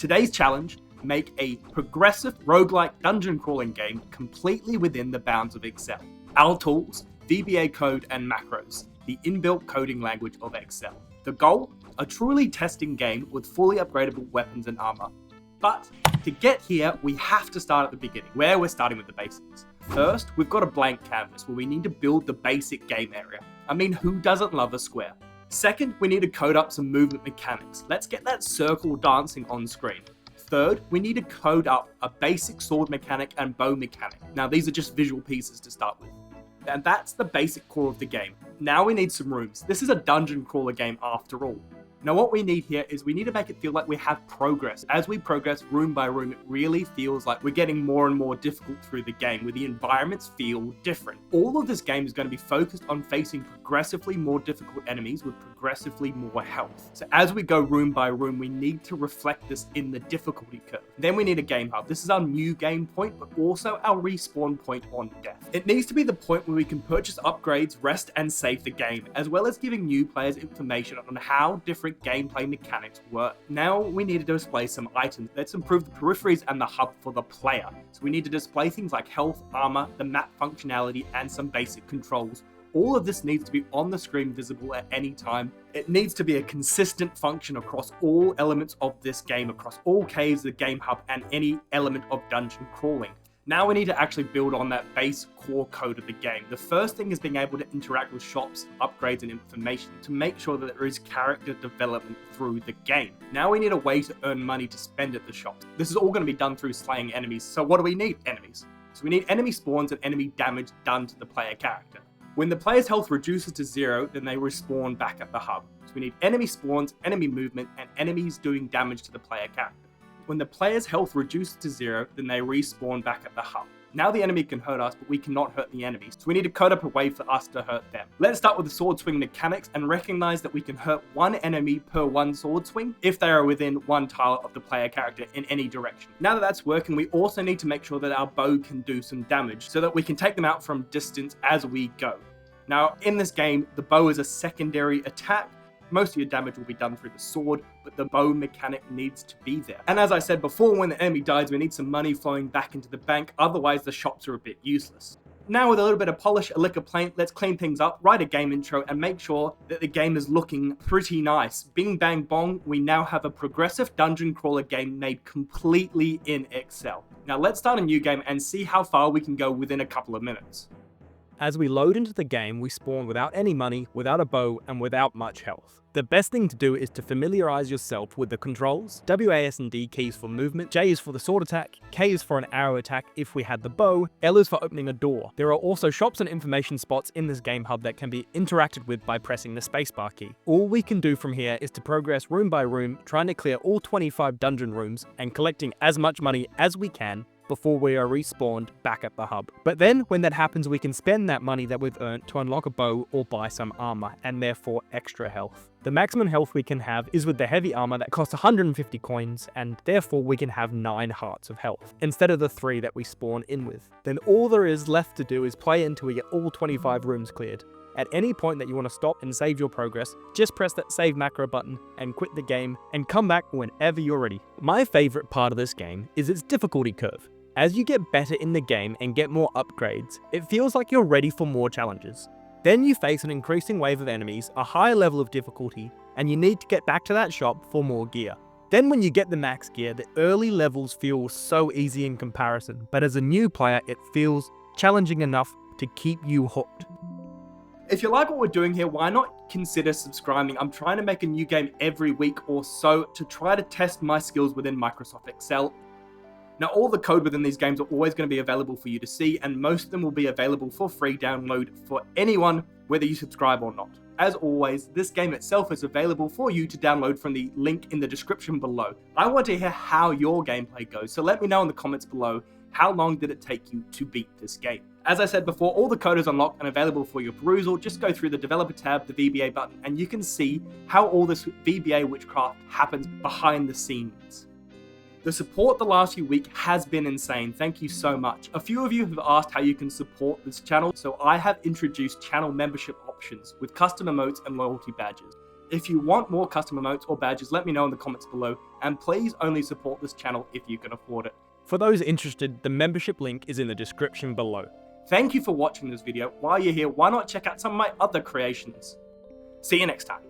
Today's challenge: make a progressive roguelike dungeon crawling game completely within the bounds of Excel. Our tools: VBA code and macros, the inbuilt coding language of Excel. The goal: a truly testing game with fully upgradable weapons and armor. But to get here, we have to start at the beginning, where we're starting with the basics. First, we've got a blank canvas where we need to build the basic game area. I mean, who doesn't love a square? Second, we need to code up some movement mechanics. Let's get that circle dancing on screen. Third, we need to code up a basic sword mechanic and bow mechanic. Now, these are just visual pieces to start with. And that's the basic core of the game. Now we need some rooms. This is a dungeon crawler game after all. Now what we need here is we need to make it feel like we have progress. As we progress room by room, it really feels like we're getting more and more difficult through the game, where the environments feel different. All of this game is going to be focused on facing progressively more difficult enemies with progressively more health. So as we go room by room, we need to reflect this in the difficulty curve. Then we need a game hub. This is our new game point, but also our respawn point on death. It needs to be the point where we can purchase upgrades, rest, and save the game, as well as giving new players information on how different gameplay mechanics work. Now we need to display some items. Let's improve the peripheries and the hub for the player. So we need to display things like health, armor, the map functionality, and some basic controls. All of this needs to be on the screen, visible at any time. It needs to be a consistent function across all elements of this game, across all caves, the game hub, and any element of dungeon crawling. Now we need to actually build on that base core code of the game. The first thing is being able to interact with shops, upgrades, and information to make sure that there is character development through the game. Now we need a way to earn money to spend at the shops. This is all going to be done through slaying enemies. So what do we need? Enemies. So we need enemy spawns and enemy damage done to the player character. When the player's health reduces to 0, then they respawn back at the hub. So we need enemy spawns, enemy movement, and enemies doing damage to the player character. When the player's health reduces to 0, then they respawn back at the hub. Now the enemy can hurt us, but we cannot hurt the enemies, so we need to code up a way for us to hurt them. Let's start with the sword swing mechanics and recognize that we can hurt one enemy per one sword swing if they are within one tile of the player character in any direction. Now that that's working, we also need to make sure that our bow can do some damage so that we can take them out from distance as we go. Now in this game, the bow is a secondary attack. Most of your damage will be done through the sword, but the bow mechanic needs to be there. And as I said before, when the enemy dies, we need some money flowing back into the bank, otherwise the shops are a bit useless. Now with a little bit of polish, a lick of paint, let's clean things up, write a game intro, and make sure that the game is looking pretty nice. Bing bang bong, we now have a progressive dungeon crawler game made completely in Excel. Now let's start a new game and see how far we can go within a couple of minutes. As we load into the game, we spawn without any money, without a bow, and without much health. The best thing to do is to familiarize yourself with the controls. WAS and D keys for movement, J is for the sword attack, K is for an arrow attack if we had the bow, L is for opening a door. There are also shops and information spots in this game hub that can be interacted with by pressing the spacebar key. All we can do from here is to progress room by room, trying to clear all 25 dungeon rooms and collecting as much money as we can before we are respawned back at the hub. But then, when that happens, we can spend that money that we've earned to unlock a bow or buy some armor, and therefore extra health. The maximum health we can have is with the heavy armor that costs 150 coins, and therefore we can have 9 hearts of health, instead of the 3 that we spawn in with. Then all there is left to do is play until we get all 25 rooms cleared. At any point that you want to stop and save your progress, just press that save macro button and quit the game and come back whenever you're ready. My favorite part of this game is its difficulty curve. As you get better in the game and get more upgrades, it feels like you're ready for more challenges. Then you face an increasing wave of enemies, a higher level of difficulty, and you need to get back to that shop for more gear. Then when you get the max gear, the early levels feel so easy in comparison, but as a new player, it feels challenging enough to keep you hooked. If you like what we're doing here, why not consider subscribing? I'm trying to make a new game every week or so to try to test my skills within Microsoft Excel. Now, all the code within these games are always going to be available for you to see, and most of them will be available for free download for anyone, whether you subscribe or not. As always, this game itself is available for you to download from the link in the description below. I want to hear how your gameplay goes, so let me know in the comments below, how long did it take you to beat this game? As I said before, all the code is unlocked and available for your perusal. Just go through the developer tab, the VBA button, and you can see how all this VBA witchcraft happens behind the scenes. The support the last few weeks has been insane. Thank you so much. A few of you have asked how you can support this channel, so I have introduced channel membership options with custom emotes and loyalty badges. If you want more custom emotes or badges, let me know in the comments below, and please only support this channel if you can afford it. For those interested, the membership link is in the description below. Thank you for watching this video. While you're here, why not check out some of my other creations? See you next time.